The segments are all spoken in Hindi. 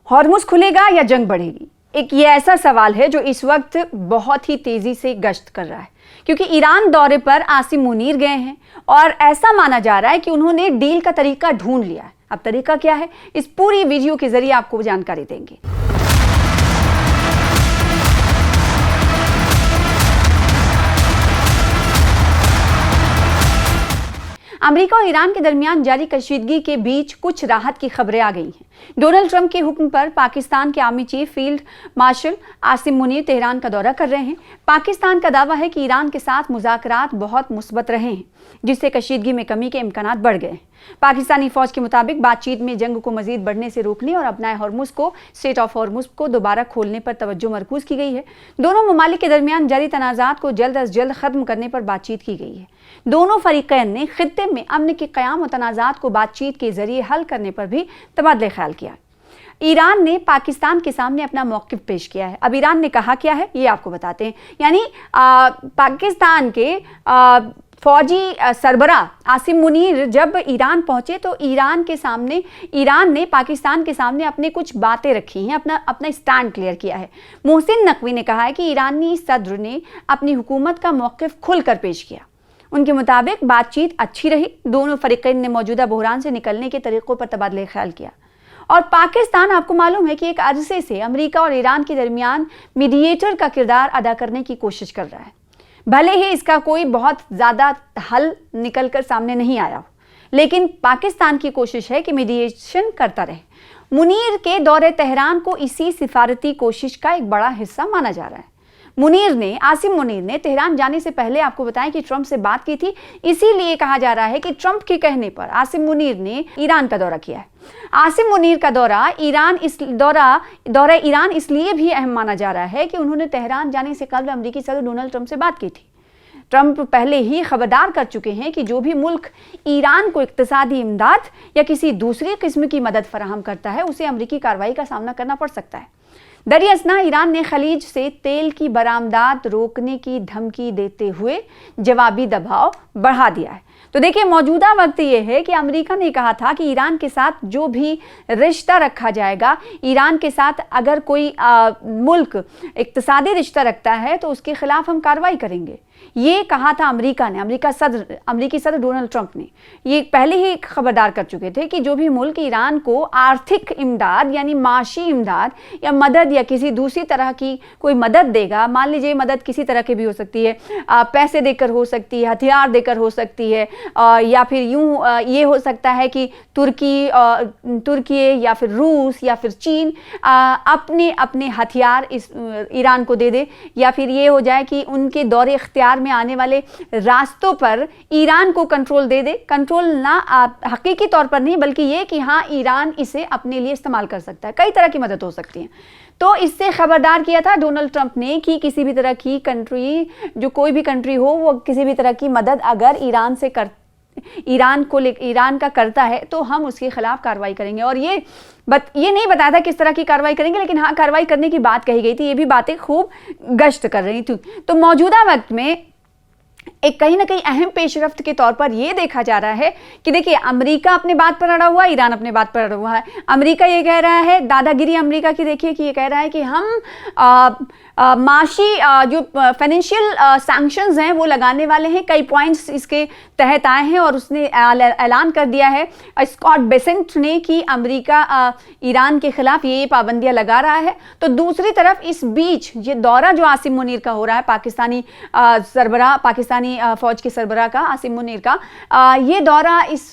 हॉर्मुज़ खुलेगा या जंग बढ़ेगी? एक ये ऐसा सवाल है जो इस वक्त बहुत ही तेजी से गश्त कर रहा है, क्योंकि ईरान दौरे पर आसिम मुनीर गए हैं और ऐसा माना जा रहा है कि उन्होंने डील का तरीका ढूंढ लिया है। अब तरीका क्या है, इस पूरी वीडियो के जरिए आपको जानकारी देंगे। अमेरिका और ईरान के दरमियान जारी कशीदगी के बीच कुछ राहत की खबरें आ गई हैं। डोनाल्ड ट्रंप के हुक्म पर पाकिस्तान के army chief field marshal Asim Munir Tehran का दौरा कर रहे हैं। पाकिस्तान का दावा है कि ईरान के साथ मुज़ाकरात बहुत मुस्बत रहे हैं, जिससे कशीदगी में कमी के इम्कानात बढ़ गए हैं। पाकिस्तानी फौज के मुताबिक बातचीत में जंग को मजीद बढ़ने से रोकने और अपनाए हॉर्मुज़ को स्ट्रेट ऑफ हॉर्मुज़ को दोबारा खोलने पर तवज्जो मरकूज की गई है। दोनों ममालिक के दरमियान जारी तनाज़ात को जल्द अज जल्द खत्म करने पर बातचीत की गई है। दोनों फरीकैन ने खित्ते में अमन के क़याम और तनाज़ात को बातचीत के जरिए हल करने पर भी तबादले ख्याल किया। ईरान ने पाकिस्तान के सामने अपना मौक़िफ़ पेश किया है। अब ईरान ने कहा क्या है ये आपको बताते हैं। यानी पाकिस्तान के फौजी सरबराह आसिम मुनीर जब ईरान पहुंचे तो ईरान ने पाकिस्तान के सामने अपने कुछ बातें रखी हैं, अपना स्टैंड क्लियर किया है। मोहसिन नकवी ने कहा है कि ईरानी सदर ने अपनी हुकूमत का मौक़िफ़ खुलकर पेश किया। उनके मुताबिक बातचीत अच्छी रही। दोनों फरीकैन ने मौजूदा बहरान से निकलने के तरीक़ों पर तबादले ख्याल किया। और पाकिस्तान, आपको मालूम है कि एक अरसे से अमेरिका और ईरान के दरमियान मीडिएटर का किरदार अदा करने की कोशिश कर रहा है। भले ही इसका कोई बहुत ज़्यादा हल निकलकर सामने नहीं आया हो, लेकिन पाकिस्तान की कोशिश है कि मीडिएशन करता रहे। मुनीर के दौरे तेहरान को इसी सिफारती कोशिश का एक बड़ा हिस्सा माना जा रहा है। आसिम मुनीर ने तेहरान जाने से पहले आपको बताएं कि ट्रंप से बात की थी। इसीलिए कहा जा रहा है कि ट्रंप के कहने पर आसिम मुनीर ने ईरान का दौरा किया है। आसिम मुनीर का दौरा ईरान इसलिए भी अहम माना जा रहा है कि उन्होंने तेहरान जाने से कबल अमेरिकी सदर डोनाल्ड ट्रंप से बात की थी। ट्रंप पहले ही खबरदार कर चुके हैं कि जो भी मुल्क ईरान को इक्तिसादी इमदाद या किसी दूसरी किस्म की मदद फराहम करता है, उसे अमेरिकी कार्रवाई का सामना करना पड़ सकता है। दरियासना ईरान ने खलीज से तेल की बरामदात रोकने की धमकी देते हुए जवाबी दबाव बढ़ा दिया है। तो देखिए, मौजूदा वक्त ये है कि अमेरिका ने कहा था कि ईरान के साथ जो भी रिश्ता रखा जाएगा, ईरान के साथ अगर कोई मुल्क इक्तिसादी रिश्ता रखता है तो उसके खिलाफ हम कार्रवाई करेंगे। ये कहा था अमेरिका ने, अमेरिकी सदर डोनाल्ड ट्रंप ने ये पहले ही खबरदार कर चुके थे कि जो भी मुल्क ईरान को आर्थिक इमदाद यानी माशी इमदाद या मदद या किसी दूसरी तरह की कोई मदद देगा, मान लीजिए मदद किसी तरह की भी हो सकती है, पैसे देकर हो सकती है, हथियार देकर हो सकती है, या फिर यूं ये हो सकता है कि तुर्की या फिर रूस या फिर चीन अपने अपने हथियार इस ईरान को दे दे, या फिर ये हो जाए कि उनके दौरे इख्तियार में आने वाले रास्तों पर ईरान को कंट्रोल दे दे। कंट्रोल ना हकीकी तौर पर नहीं, बल्कि ये कि हाँ, ईरान इसे अपने लिए इस्तेमाल कर सकता है। कई तरह की मदद हो सकती है। तो इससे खबरदार किया था डोनाल्ड ट्रंप ने कि किसी भी तरह की कंट्री, जो कोई भी कंट्री हो, वो किसी भी तरह की मदद अगर ईरान का करता है तो हम उसके खिलाफ कार्रवाई करेंगे। और ये नहीं बताया था किस तरह की कार्रवाई करेंगे, लेकिन हाँ, कार्रवाई करने की बात कही गई थी। ये भी बातें खूब गश्त कर रही थी। तो मौजूदा वक्त में एक कहीं ना कहीं अहम पेशरफ्त के तौर पर यह देखा जा रहा है कि देखिए, अमेरिका अपने बात पर अड़ा हुआ है, ईरान अपने बात पर अड़ा हुआ है। अमेरिका ये कह रहा है, दादागिरी अमेरिका की देखिए कि ये कह रहा है कि हम माशी जो फाइनेंशियल सैंक्शंस हैं वो लगाने वाले हैं। कई पॉइंट्स इसके तहत आए हैं और उसने ऐलान कर दिया है स्कॉट बेसेंट ने कि अमेरिका ईरान के खिलाफ ये पाबंदियां लगा रहा है। तो दूसरी तरफ इस बीच ये दौरा जो आसिम मुनीर का हो रहा है, पाकिस्तानी फौज के सरबराह का आसिम मुनीर का, ये दौरा इस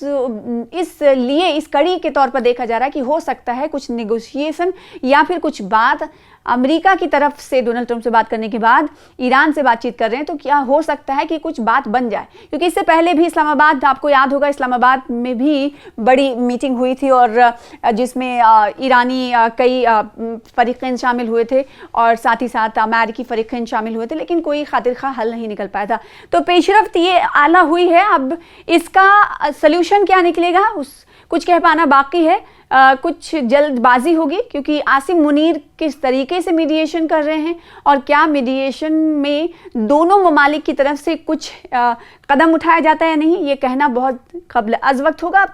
कड़ी के तौर पर देखा जा रहा है कि हो सकता है कुछ नेगोशिएशन या फिर कुछ बात अमेरिका की तरफ से डोनाल्ड ट्रंप से बात करने के बाद ईरान से बातचीत कर रहे हैं। तो क्या हो सकता है कि कुछ बात बन जाए, क्योंकि इससे पहले भी इस्लामाबाद, आपको याद होगा, इस्लामाबाद में भी बड़ी मीटिंग हुई थी और जिसमें ईरानी कई फरीकैन शामिल हुए थे और साथ ही साथ अमेरिकी फरीकैन शामिल हुए थे, लेकिन कोई खातिर खा हल नहीं निकल पाया था। तो पेशरफ्त ये आला हुई है। अब इसका सल्यूशन क्या निकलेगा कुछ कह पाना बाकी है, कुछ जल्दबाजी होगी, क्योंकि आसिम मुनीर किस तरीके से मीडिएशन कर रहे हैं और क्या मीडिएशन में दोनों ममालिक की तरफ से कुछ कदम उठाया जाता है या नहीं, ये कहना बहुत कब्ल अज़ वक्त होगा।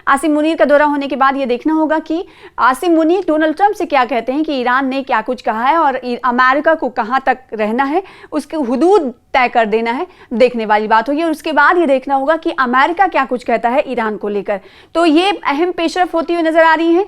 आसिम मुनीर का दौरा होने के बाद ये देखना होगा कि आसिम मुनीर डोनाल्ड ट्रंप से क्या कहते हैं कि ईरान ने क्या कुछ कहा है और अमेरिका को कहाँ तक रहना है, उसके हुदूद तय कर देना है, देखने वाली बात होगी। और उसके बाद ये देखना होगा कि अमेरिका क्या कुछ कहता है ईरान को लेकर। तो ये अहम पेशरफ होती हुई नजर आ रही है